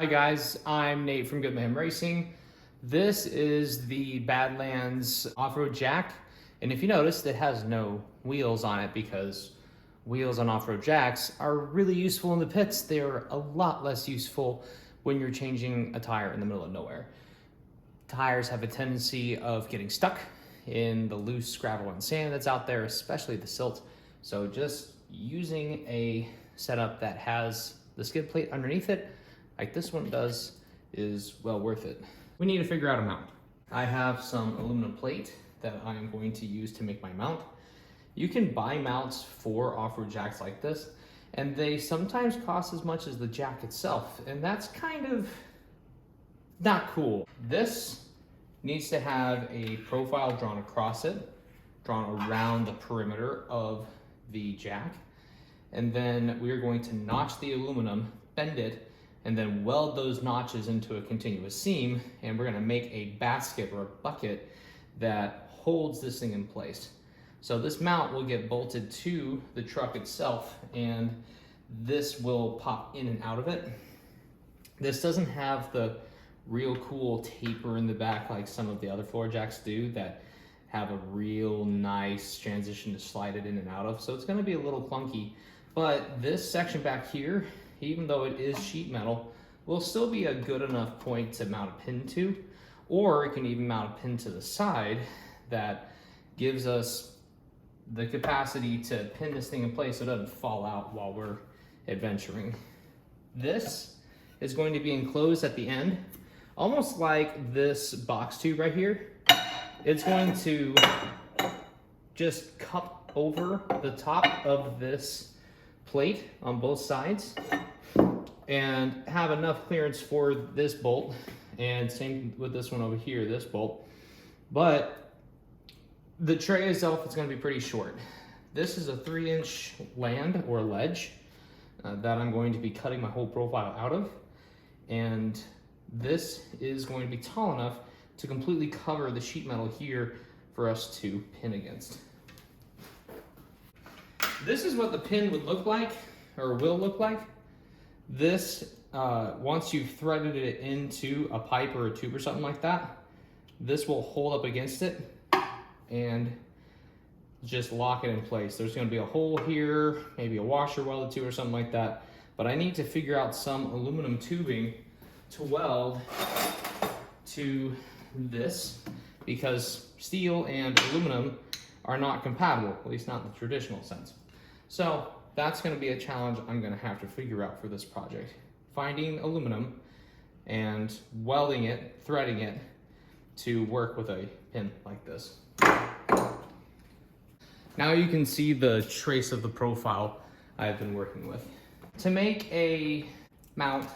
Hi guys, I'm Nate from Good Man Racing. This is the Badlands off-road jack, and if you notice, it has no wheels on it because wheels on off-road jacks are really useful in the pits. They're a lot less useful when you're changing a tire in the middle of nowhere. Tires have a tendency of getting stuck in the loose gravel and sand that's out there, especially the silt. So just using a setup that has the skid plate underneath it, like this one does, is well worth it. We need to figure out a mount. I have some aluminum plate that I'm going to use to make my mount. You can buy mounts for off-road jacks like this, and they sometimes cost as much as the jack itself, and that's kind of not cool. This needs to have a profile drawn across it, drawn around the perimeter of the jack, and then we are going to notch the aluminum, bend it, and then weld those notches into a continuous seam, and we're gonna make a basket or a bucket that holds this thing in place. So this mount will get bolted to the truck itself, and this will pop in and out of it. This doesn't have the real cool taper in the back like some of the other floor jacks do that have a real nice transition to slide it in and out of. So it's gonna be a little clunky, but this section back here, even though it is sheet metal, will still be a good enough point to mount a pin to, or it can even mount a pin to the side that gives us the capacity to pin this thing in place so it doesn't fall out while we're adventuring. This is going to be enclosed at the end, almost like this box tube right here. It's going to just cup over the top of this plate on both sides and have enough clearance for this bolt, and same with this one over here, this bolt. But the tray itself is going to be pretty short. This is a 3-inch land or ledge that I'm going to be cutting my whole profile out of, and this is going to be tall enough to completely cover the sheet metal here for us to pin against. This is what the pin would look like, or will look like. This, once you've threaded it into a pipe or a tube or something like that, this will hold up against it and just lock it in place. There's gonna be a hole here, maybe a washer welded to or something like that, but I need to figure out some aluminum tubing to weld to this because steel and aluminum are not compatible, at least not in the traditional sense. So that's going to be a challenge I'm going to have to figure out for this project. Finding aluminum and welding it, threading it to work with a pin like this. Now you can see the trace of the profile I've been working with. To make a mount,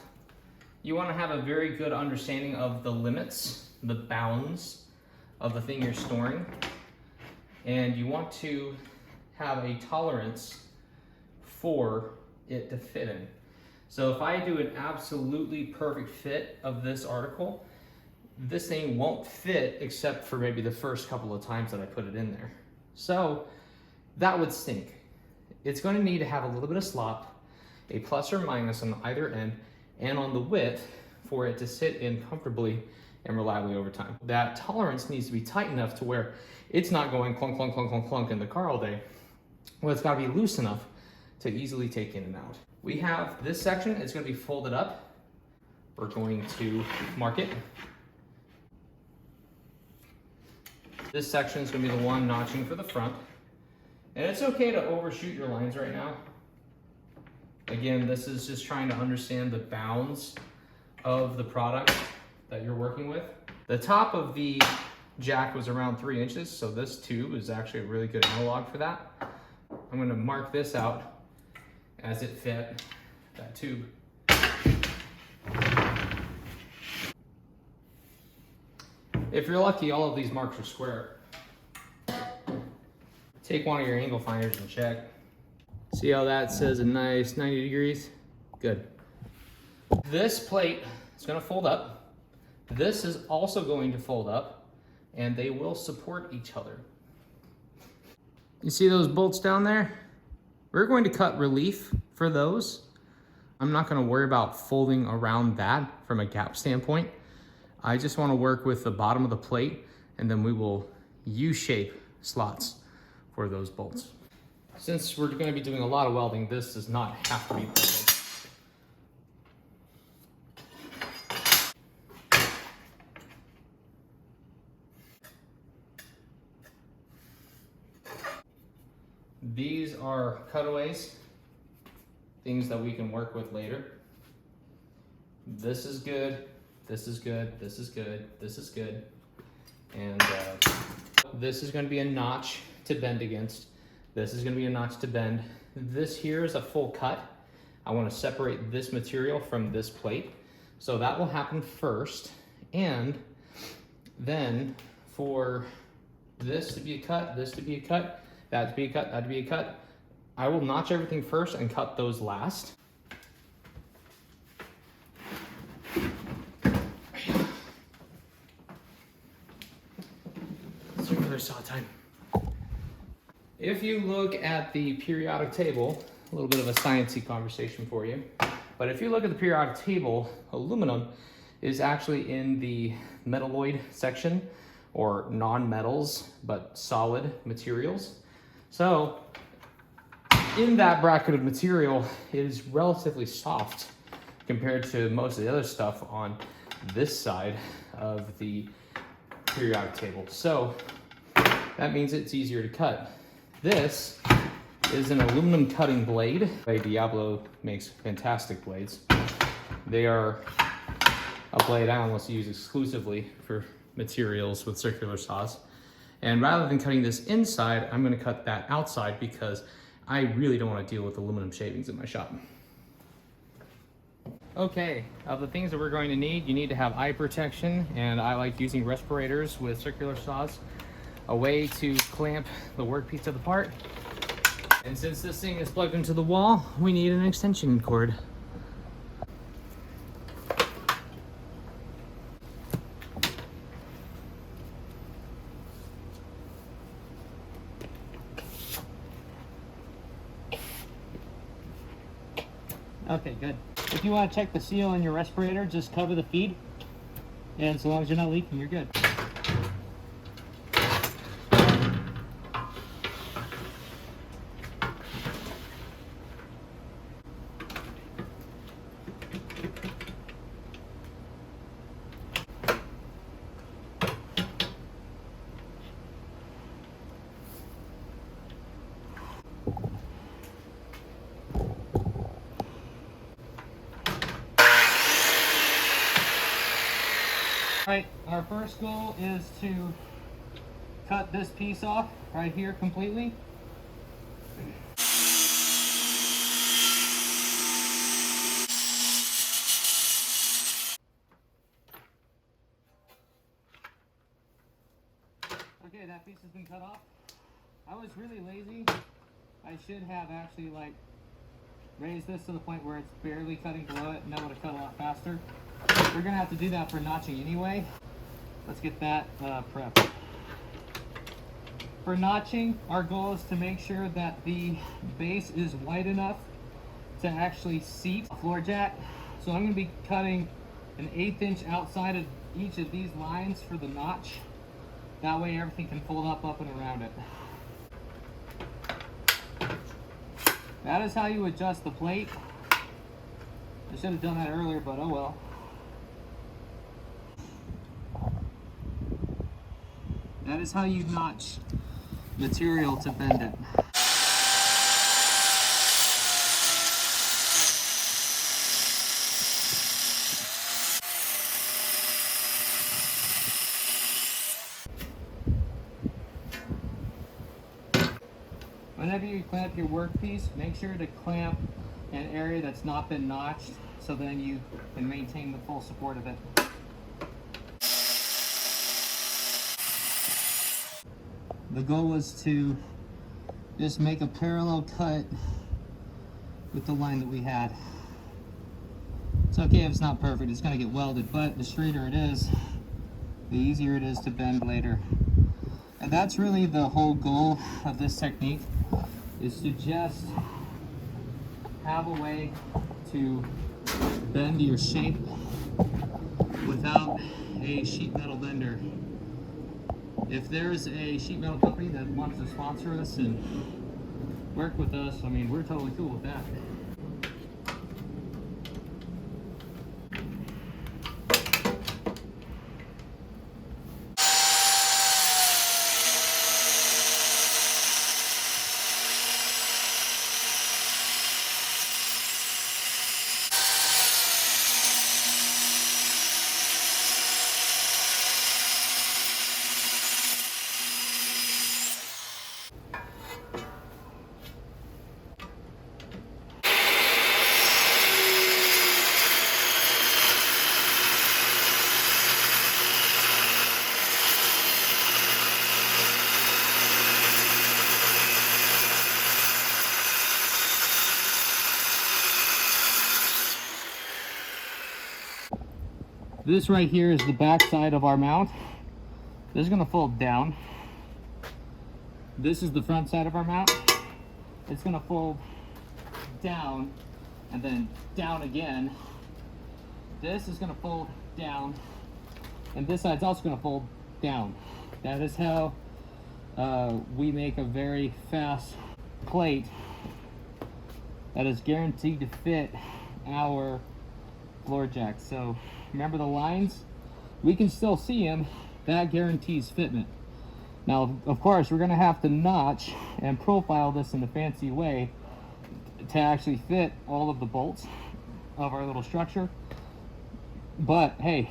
you want to have a very good understanding of the limits, the bounds of the thing you're storing, and you want to have a tolerance for it to fit in. So if I do an absolutely perfect fit of this article, this thing won't fit except for maybe the first couple of times that I put it in there. So that would stink. It's going to need to have a little bit of slop, a plus or minus on either end, and on the width for it to sit in comfortably and reliably over time. That tolerance needs to be tight enough to where it's not going clunk, clunk, clunk, clunk, clunk in the car all day. Well, it's gotta be loose enough to easily take in and out. We have this section, it's gonna be folded up. We're going to mark it. This section is gonna be the one notching for the front. And it's okay to overshoot your lines right now. Again, this is just trying to understand the bounds of the product that you're working with. The top of the jack was around 3 inches, so this tube is actually a really good analog for that. I'm gonna mark this out as it fit that tube. If you're lucky, all of these marks are square. Take one of your angle finders and check. See how that says a nice 90 degrees? Good. This plate is gonna fold up. This is also going to fold up, and they will support each other. You see those bolts down there? We're going to cut relief for those I'm not gonna worry about folding around that from a gap standpoint. I just wanna work with the bottom of the plate, and then we will U-shape slots for those bolts. Since we're gonna be doing a lot of welding, this does not have to be perfect. These are cutaways, things that we can work with later. This is good, this is good, this is good, this is good. And this is gonna be a notch to bend against. This is gonna be a notch to bend. This here is a full cut. I wanna separate this material from this plate. So that will happen first. And then for this to be a cut, this to be a cut, that to be a cut, that to be a cut, I will notch everything first and cut those last. Circular saw time. If you look at the periodic table, a little bit of a sciencey conversation for you, but if you look at the periodic table, aluminum is actually in the metalloid section, or non-metals, but solid materials. So in that bracket of material, it is relatively soft compared to most of the other stuff on this side of the periodic table. So that means it's easier to cut. This is an aluminum cutting blade. Diablo makes fantastic blades. They are a blade I almost use exclusively for materials with circular saws. And rather than cutting this inside, I'm gonna cut that outside because I really don't want to deal with aluminum shavings in my shop. Okay, of the things that we're going to need, you need to have eye protection, and I like using respirators with circular saws, a way to clamp the workpiece to the part. And since this thing is plugged into the wall, we need an extension cord. Okay, good. If you want to check the seal in your respirator, just cover the feed, and so long as you're not leaking, you're good. Alright, our first goal is to cut this piece off right here completely. Okay, that piece has been cut off. I was really lazy. I should have actually raised this to the point where it's barely cutting below it, and that would have cut a lot faster. We're gonna have to do that for notching anyway. Let's get that prepped. For notching, our goal is to make sure that the base is wide enough to actually seat a floor jack. So I'm gonna be cutting an 1/8 inch outside of each of these lines for the notch. That way everything can fold up and around it. That is how you adjust the plate. I should have done that earlier, but oh well. That is how you notch material to bend it. Whenever you clamp your workpiece, make sure to clamp an area that's not been notched, so then you can maintain the full support of it. The goal was to just make a parallel cut with the line that we had. It's okay if it's not perfect, it's gonna get welded, but the straighter it is, the easier it is to bend later. And that's really the whole goal of this technique, is to just have a way to bend your shape without a sheet metal bender. If there's a sheet metal company that wants to sponsor us and work with us, I mean, we're totally cool with that. This right here is the back side of our mount. This is gonna fold down. This is the front side of our mount. It's gonna fold down and then down again. This is gonna fold down, and this side's also gonna fold down. That is how we make a very fast plate that is guaranteed to fit our floor jack. So remember the lines? We can still see them. That guarantees fitment. Now, of course, we're gonna have to notch and profile this in a fancy way to actually fit all of the bolts of our little structure. But hey,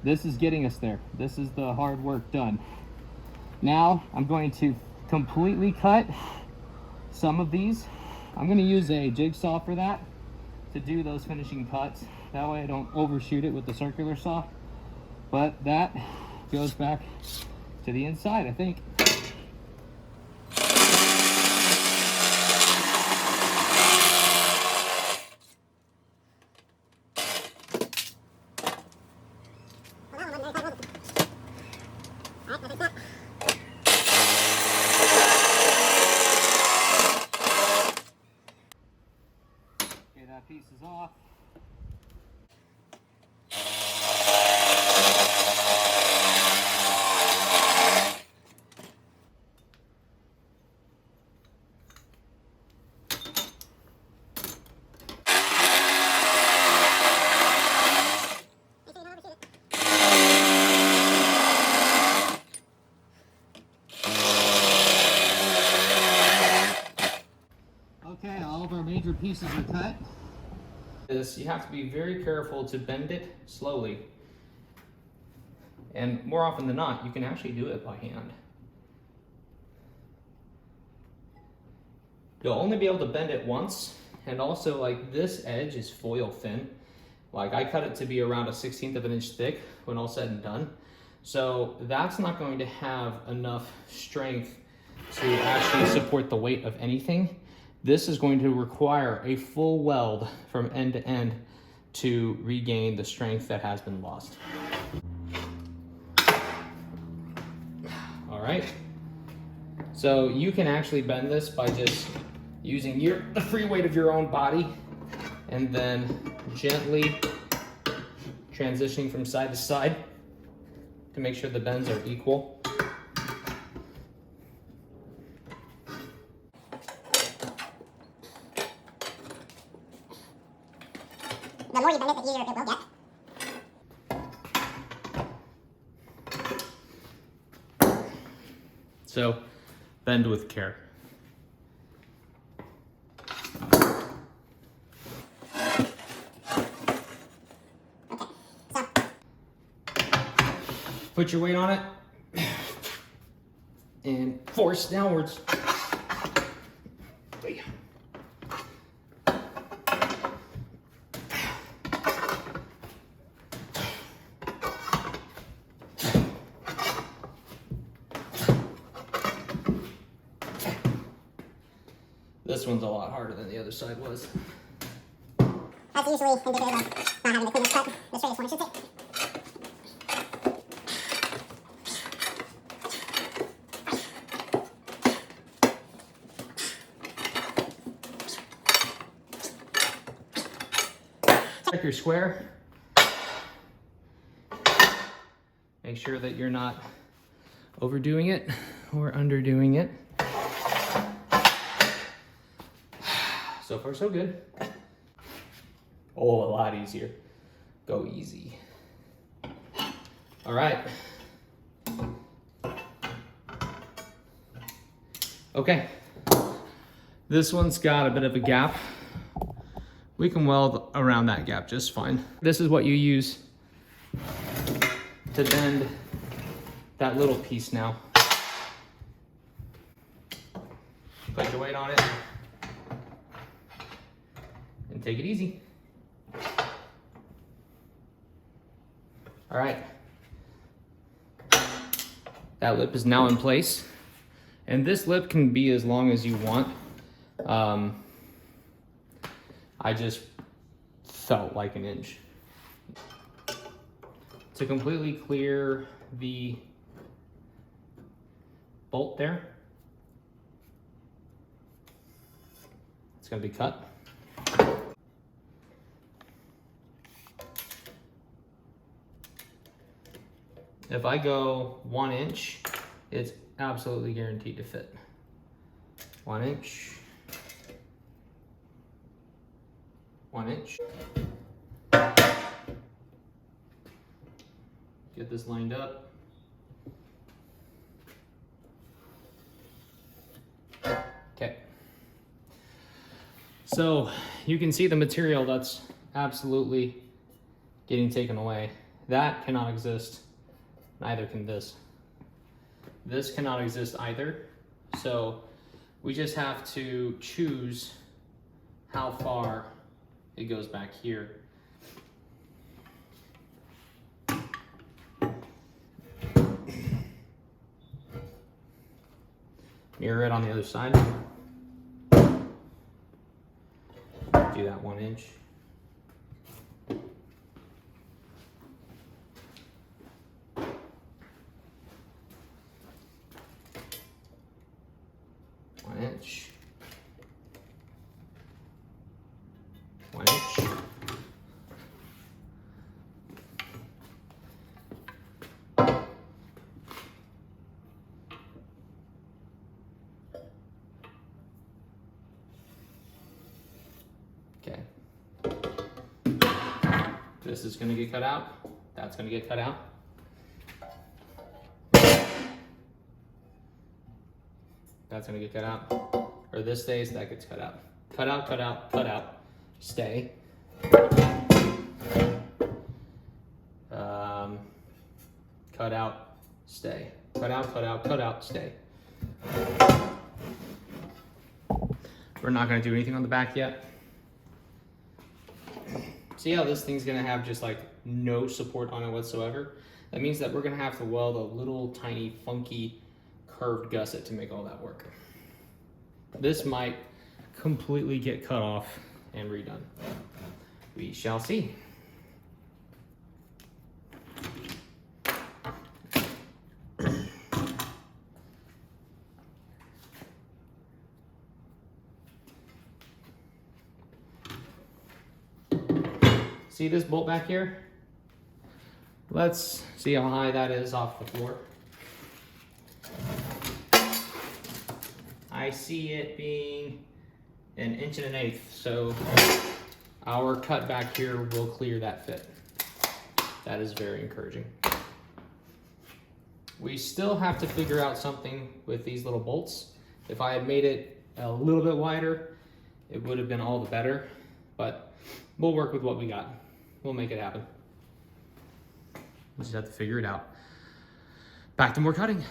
this is getting us there. This is the hard work done. Now, I'm going to completely cut some of these. I'm gonna use a jigsaw for that to do those finishing cuts. That way I don't overshoot it with the circular saw. But that goes back to the inside, I think. Okay, that piece is off. Okay, all of our major pieces are cut. You have to be very careful to bend it slowly. And more often than not, you can actually do it by hand. You'll only be able to bend it once, and also like this edge is foil thin. Like I cut it to be around a 1/16 of an inch thick when all said and done. So that's not going to have enough strength to actually support the weight of anything. This is going to require a full weld from end to end to regain the strength that has been lost. All right, so you can actually bend this by just using the free weight of your own body and then gently transitioning from side to side to make sure the bends are equal. The more you bend it, the easier it will get. So bend with care. Put your weight on it and force downwards. This one's a lot harder than the other side was. That's usually indicative of not having the cleanest cut, the straightest one, I should say. Check your square. Make sure that you're not overdoing it or underdoing it. So far, so good. Oh, a lot easier. Go easy. All right. Okay. This one's got a bit of a gap. We can weld around that gap just fine. This is what you use to bend that little piece now. Put your weight on it and take it easy. All right. That lip is now in place. And this lip can be as long as you want. I just felt like an inch. To completely clear the bolt there, it's gonna be cut. If I go 1 inch, it's absolutely guaranteed to fit. 1 inch. 1 inch. Get this lined up. Okay. So you can see the material that's absolutely getting taken away. That cannot exist. Neither can this. This cannot exist either. So we just have to choose how far it goes back here. Mirror it on the other side. Do that 1 inch. Inch. 1 inch. Okay. This is going to get cut out. That's going to get cut out. That's gonna get cut out. Or this stays, that gets cut out. Cut out, cut out, cut out. Stay. Cut out, stay. Cut out, cut out, cut out, stay. We're not gonna do anything on the back yet. See how this thing's gonna have just like no support on it whatsoever? That means that we're gonna have to weld a little tiny funky curved gusset to make all that work. This might completely get cut off and redone. We shall see. See this bolt back here? Let's see how high that is off the floor. I see it being 1 1/8 inches, so our cut back here will clear that fit. That is very encouraging. We still have to figure out something with these little bolts. If I had made it a little bit wider, it would have been all the better, but we'll work with what we got. We'll make it happen. We just have to figure it out. Back to more cutting.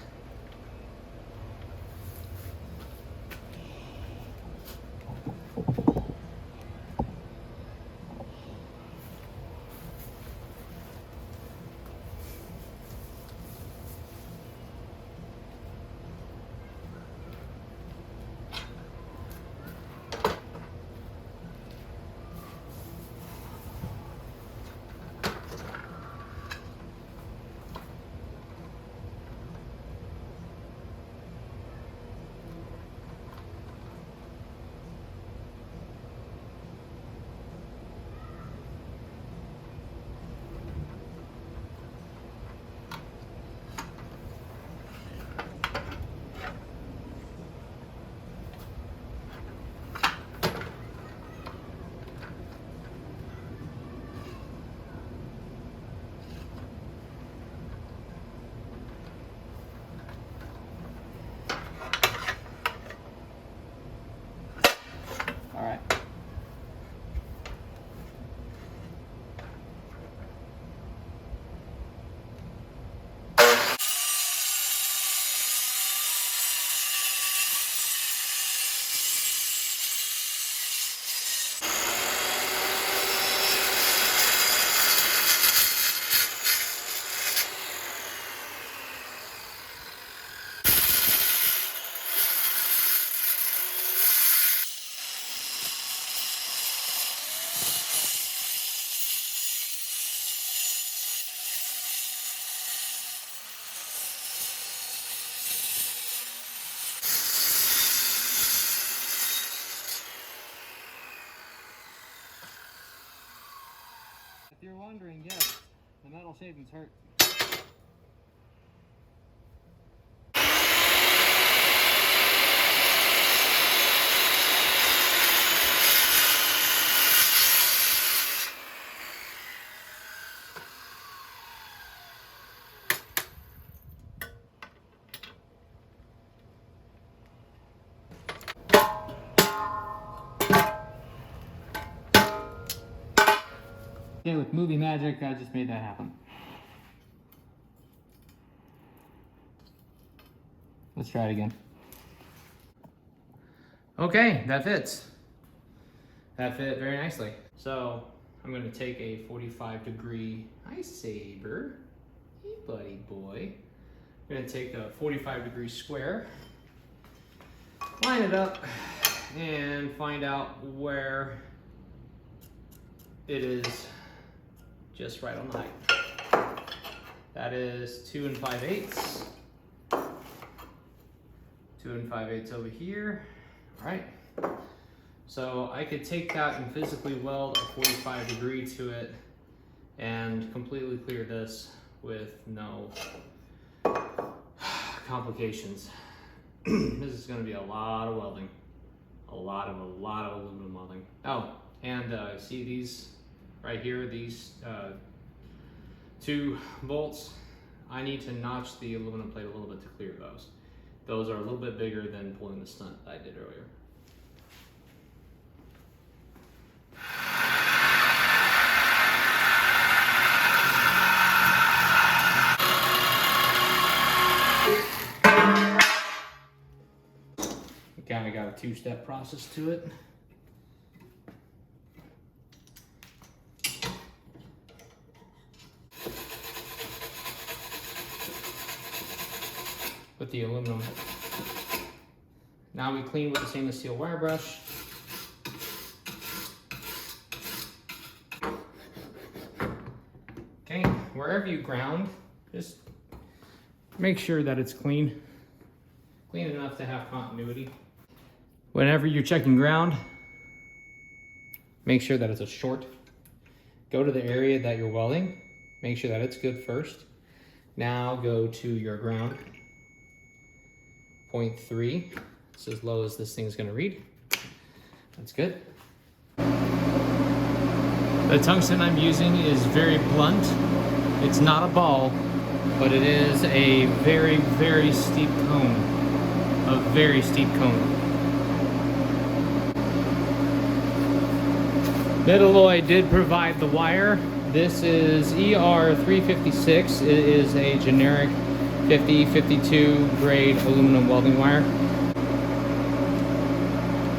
you're wondering, yes, the metal shavings hurt. Okay, with movie magic, I just made that happen. Let's try it again. Okay, that fits. That fit very nicely. So I'm gonna take a 45-degree, hi Saber, hey buddy boy. I'm gonna take a 45-degree square, line it up, and find out where it is just right on the height. That is 2 5/8. 2 5/8 over here. All right. So I could take that and physically weld a 45-degree to it and completely clear this with no complications. This is going to be a lot of welding, a lot of aluminum welding. Oh, and see these right here, these 2 bolts. I need to notch the aluminum plate a little bit to clear those. Those are a little bit bigger than pulling the stunt I did earlier. Kind of got a 2-step process to it. With the aluminum. Now we clean with the stainless steel wire brush. Okay, wherever you ground, just make sure that it's clean. Clean enough to have continuity. Whenever you're checking ground, make sure that it's a short. Go to the area that you're welding. Make sure that it's good first. Now go to your ground. 0.3. It's as low as this thing's gonna read. That's good. The tungsten I'm using is very blunt. It's not a ball, but it is a very, very steep cone. A very steep cone. Metalloy did provide the wire. This is ER356. It is a generic 50-52 grade aluminum welding wire.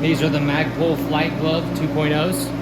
These are the Magpul Flight Glove 2.0s.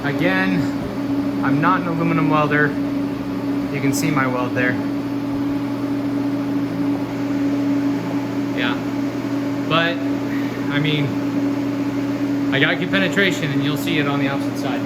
Again, I'm not an aluminum welder. You can see my weld there. Yeah. But, I mean, I gotta get penetration and you'll see it on the opposite side.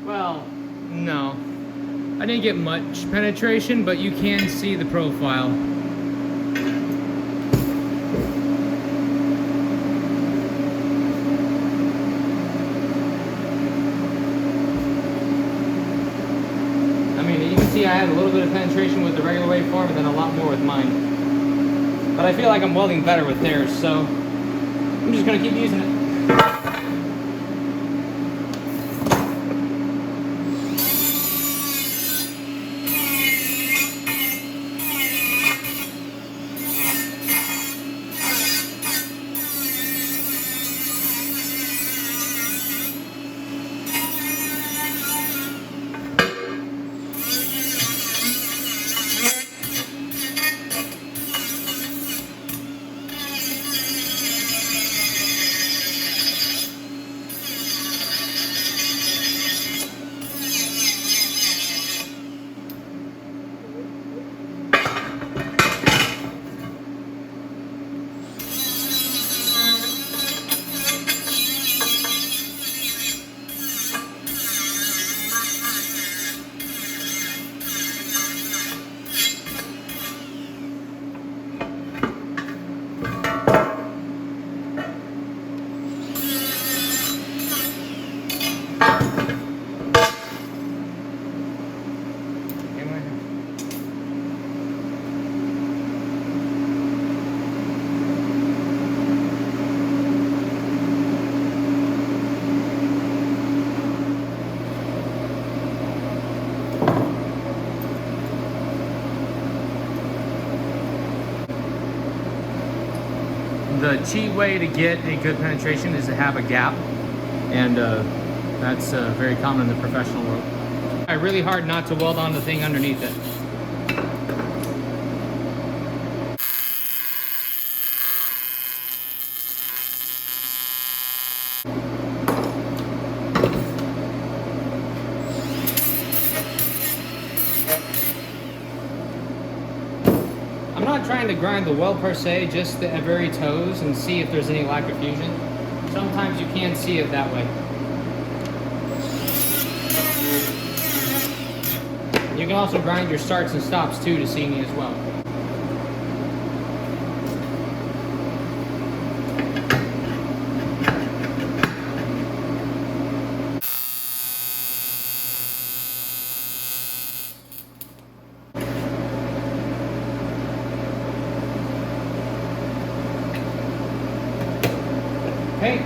Well, no. I didn't get much penetration, but you can see the profile. I mean, you can see I had a little bit of penetration with the regular waveform and then a lot more with mine. But I feel like I'm welding better with theirs, so I'm just gonna keep using it. The cheat way to get a good penetration is to have a gap, and that's very common in the professional world. Try really hard not to weld on the thing underneath it. I'm not trying to grind the weld per se, just the very toes and see if there's any lack of fusion. Sometimes you can see it that way. You can also grind your starts and stops too to see any as well. Okay.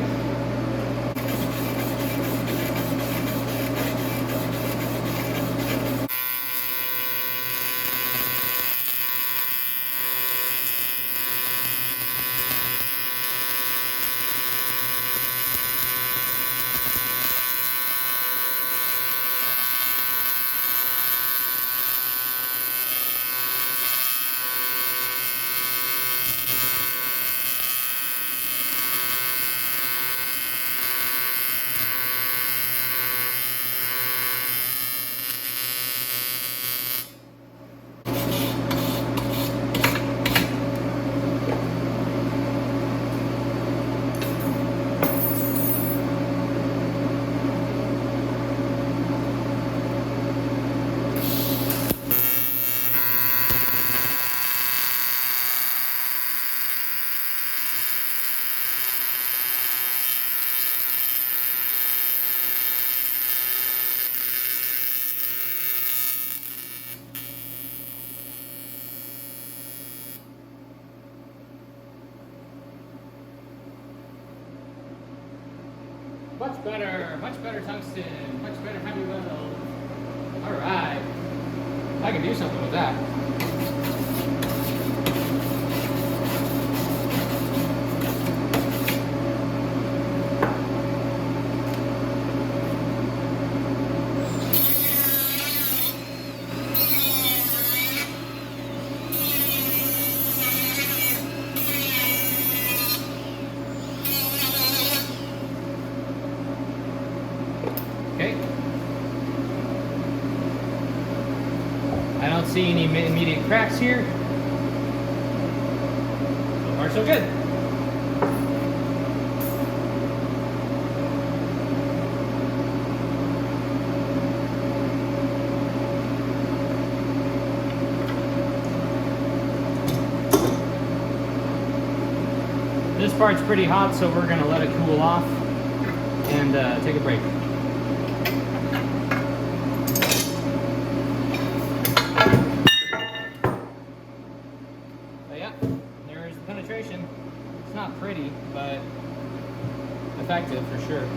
Much better tungsten, much better heavy weld. All right, I can do something with that. Okay. I don't see any immediate cracks here. So far, so good. This part's pretty hot, so we're gonna let it cool off and take a break. But yeah, there's the penetration. It's not pretty, but effective for sure.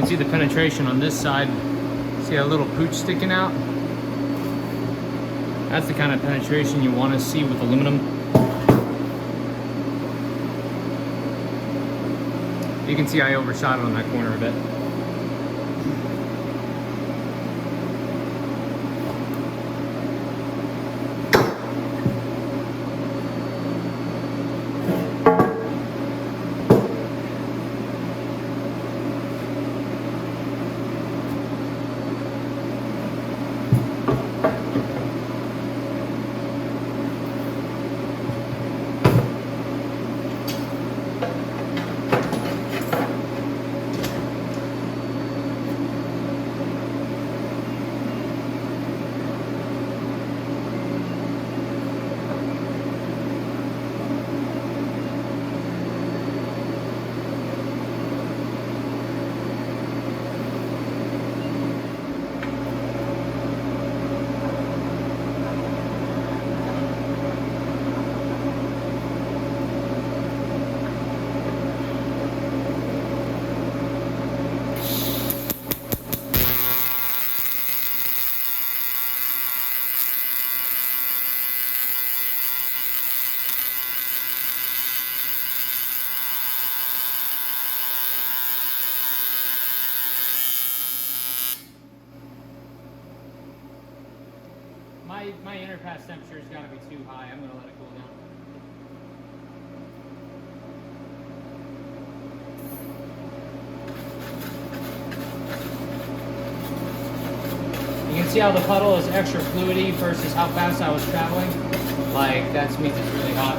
see the penetration on this side. See a little pooch sticking out? That's the kind of penetration you want to see with aluminum. You can see I overshot it on that corner a bit. My inner pass temperature has got to be too high. I'm going to let it cool down. You can see how the puddle is extra fluidy versus how fast I was traveling. Like, that means it's really hot.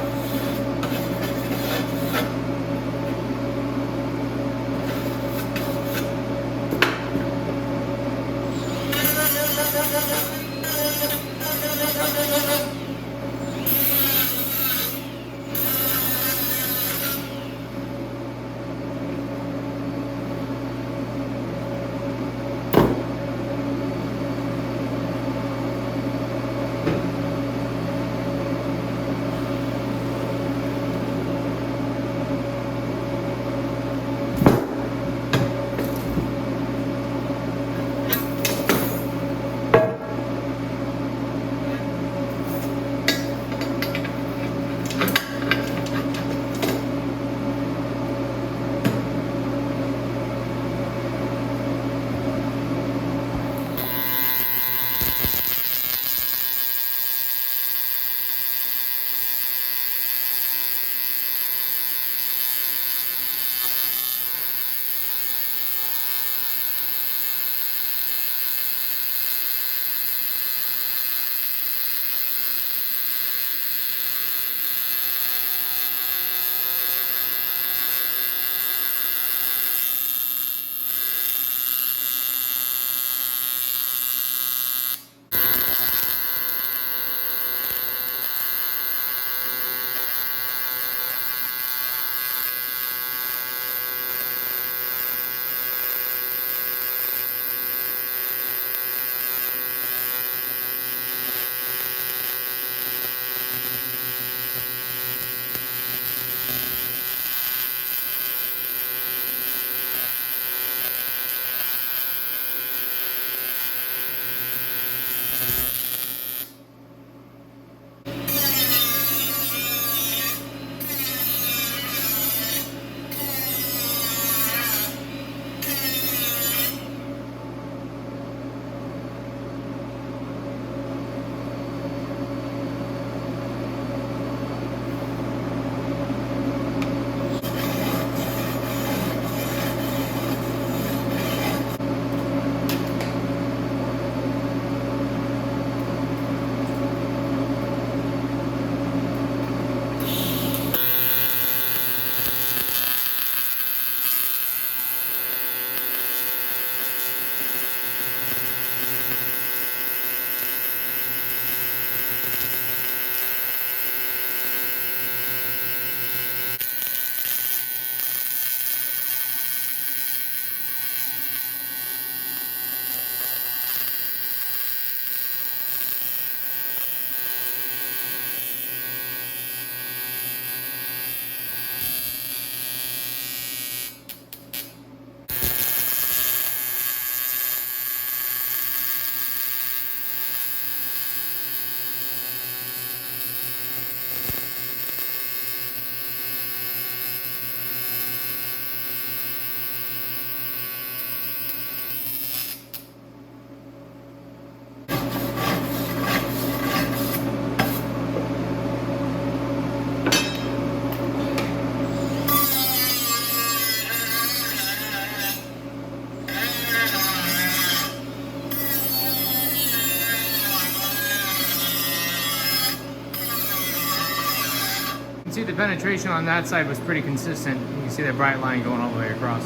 penetration on that side was pretty consistent. You can see that bright line going all the way across.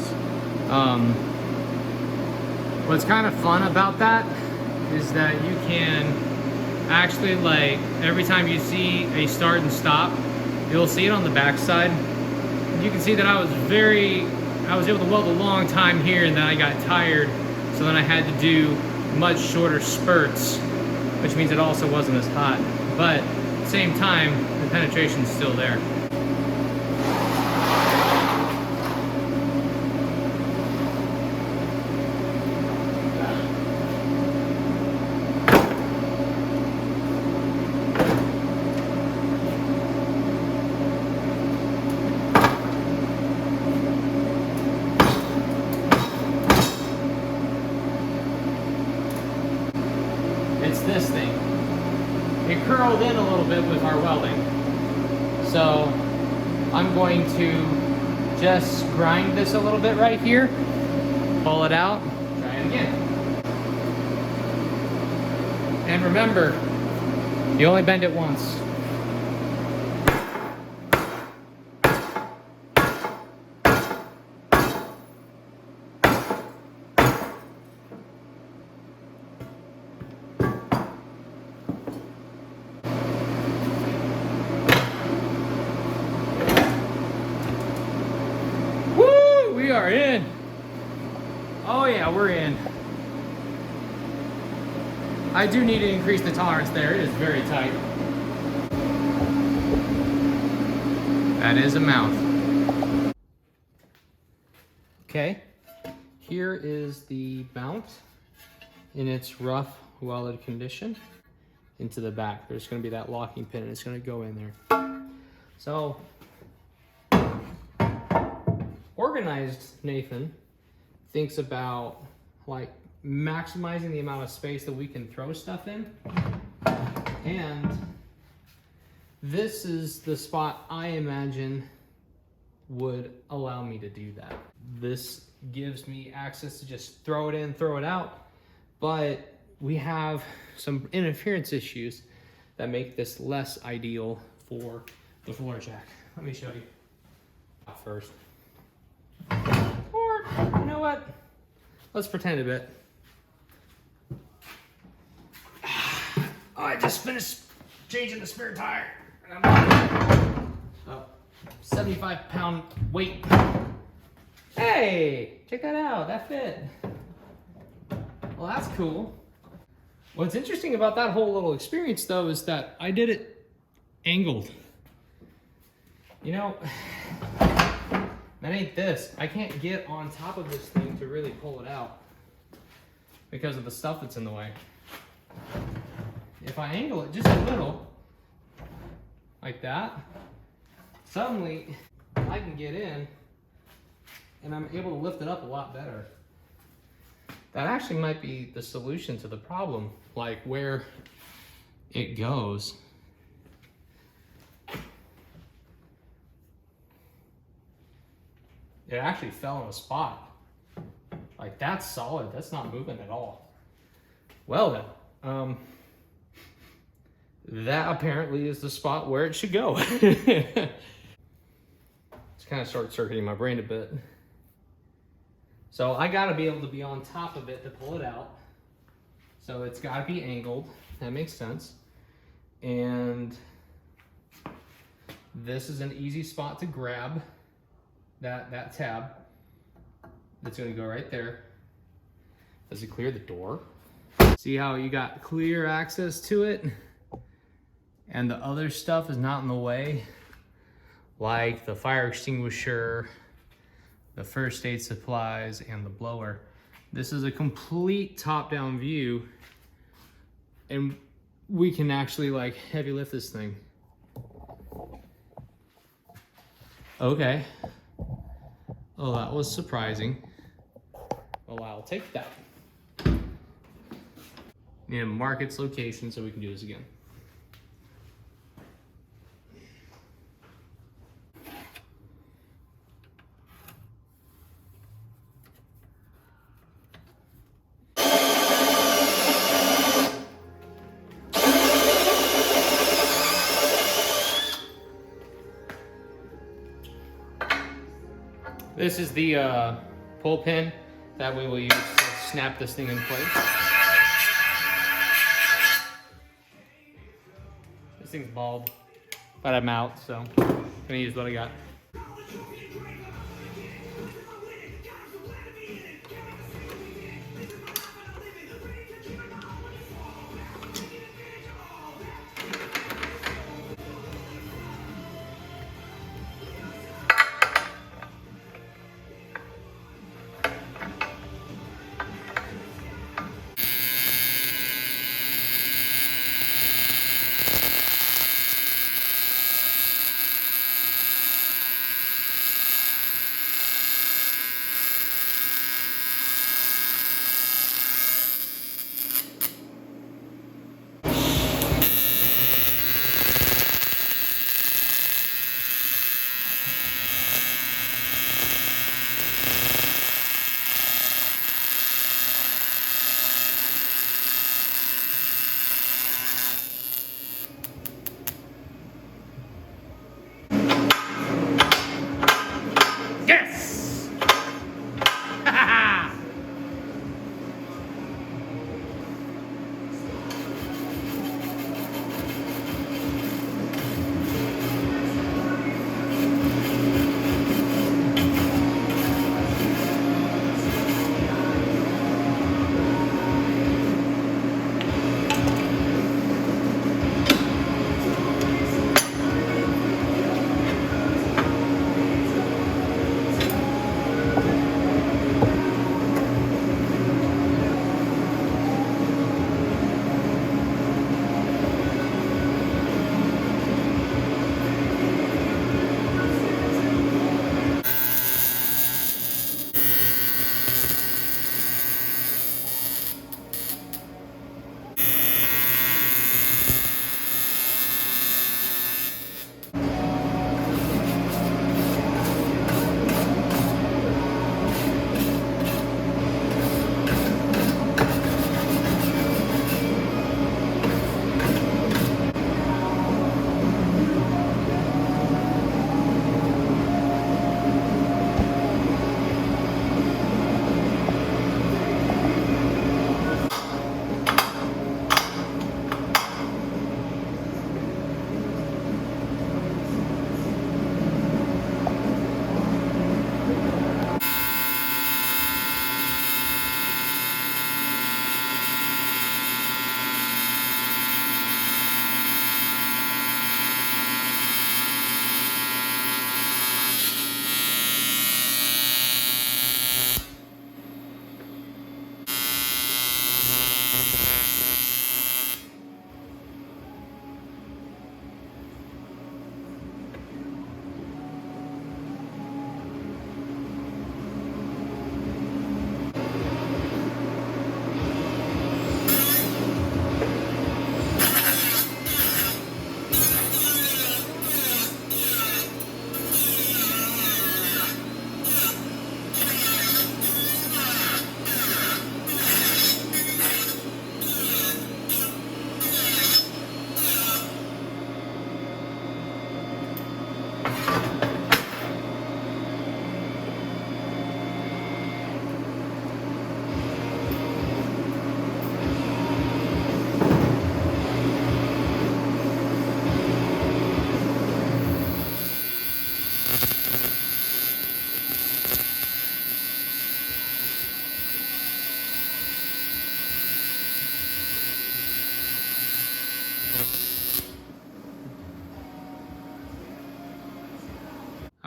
What's kind of fun about that is that you can actually, like, every time you see a start and stop, you'll see it on the back side. You can see that I was able to weld a long time here, and then I got tired, so then I had to do much shorter spurts, which means it also wasn't as hot. But at the same time, the penetration's still there. It's this thing. It curled in a little bit with our welding. So I'm going to just grind this a little bit right here, pull it out, try it again. And remember, you only bend it once. We are in. Oh yeah, we're in. I do need to increase the tolerance there. It is very tight. That is a mount. Okay, here is the mount in its rough welded condition into the back. There's going to be that locking pin and it's going to go in there. So organized Nathan thinks about like maximizing the amount of space that we can throw stuff in, and this is the spot I imagine would allow me to do that. This gives me access to just throw it in, throw it out, but we have some interference issues that make this less ideal for the floor jack. Let me show you first. Or, you know what? Let's pretend a bit. Oh, I just finished changing the spare tire. And I'm on 75-pound weight. Hey, check that out. That fit. Well, that's cool. What's interesting about that whole little experience, though, is that I did it angled. You know, that ain't this. I can't get on top of this thing to really pull it out because of the stuff that's in the way. If I angle it just a little, like that, suddenly I can get in and I'm able to lift it up a lot better. That actually might be the solution to the problem, like where it goes. It actually fell in a spot. Like, that's solid. That's not moving at all. Well then, that apparently is the spot where it should go. It's kind of short-circuiting my brain a bit. So I gotta be able to be on top of it to pull it out. So it's gotta be angled. That makes sense. And this is an easy spot to grab. That tab that's going to go right there. Does it clear the door? See how you got clear access to it and the other stuff is not in the way, like the fire extinguisher, the first aid supplies, and the blower. This is a complete top-down view, and we can actually like heavy lift this thing. Okay. Oh, that was surprising. Well, I'll take that. Need to mark its location so we can do this again. This is the pull pin that we will use to snap this thing in place. This thing's bald, but I'm out, so I'm gonna use what I got. Yes!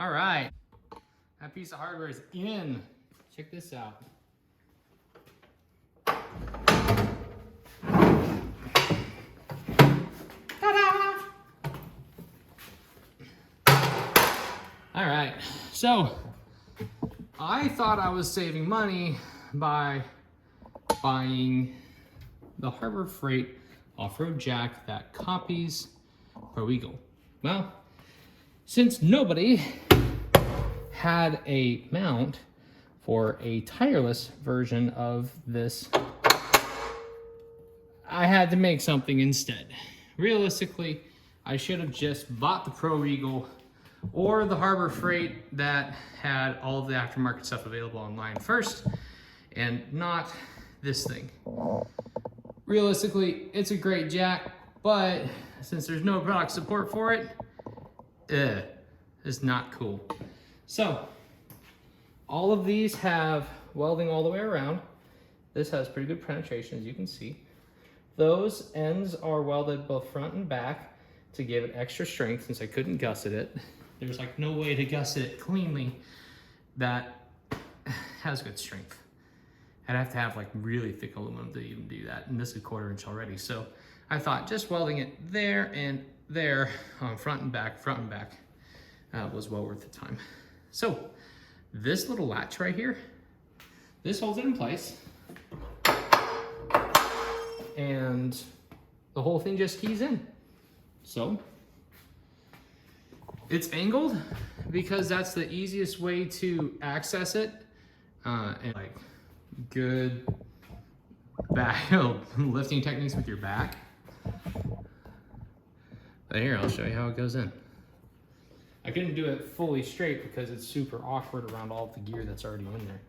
All right, that piece of hardware is in. Check this out. Ta-da! All right, so I thought I was saving money by buying the Harbor Freight off-road jack that copies Pro Eagle. Well, since nobody had a mount for a tireless version of this, I had to make something instead. Realistically, I should have just bought the Pro Eagle or the Harbor Freight that had all of the aftermarket stuff available online first, and not this thing. Realistically, it's a great jack, but since there's no product support for it, it's not cool. So, all of these have welding all the way around. This has pretty good penetration, as you can see. Those ends are welded both front and back to give it extra strength, since I couldn't gusset it. There's like no way to gusset it cleanly that has good strength. I'd have to have like really thick aluminum to even do that, and this is 1/4 inch already. So I thought just welding it there and there on front and back was well worth the time. So this little latch right here, this holds it in place, and the whole thing just keys in. So it's angled because that's the easiest way to access it, and like good back lifting techniques with your back. But here, I'll show you how it goes in. I couldn't do it fully straight because it's super awkward around all of the gear that's already in there.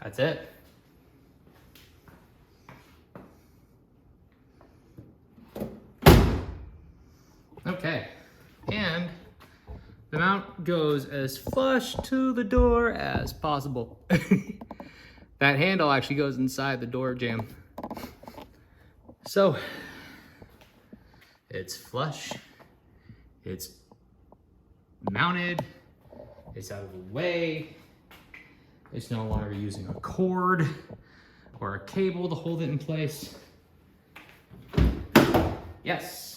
That's it. Okay, and the mount goes as flush to the door as possible. That handle actually goes inside the door jamb. So, it's flush, it's mounted, it's out of the way, it's no longer using a cord or a cable to hold it in place. Yes.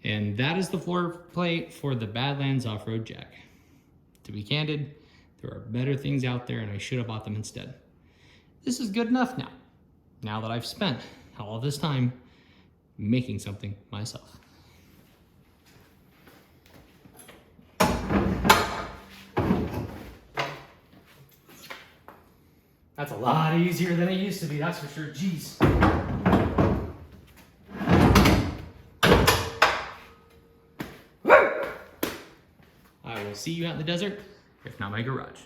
And that is the floor plate for the Badlands off-road jack. To be candid, there are better things out there and I should have bought them instead. This is good enough now. Now that I've spent all this time making something myself. That's a lot easier than it used to be, that's for sure. Jeez. I will see you out in the desert, if not my garage.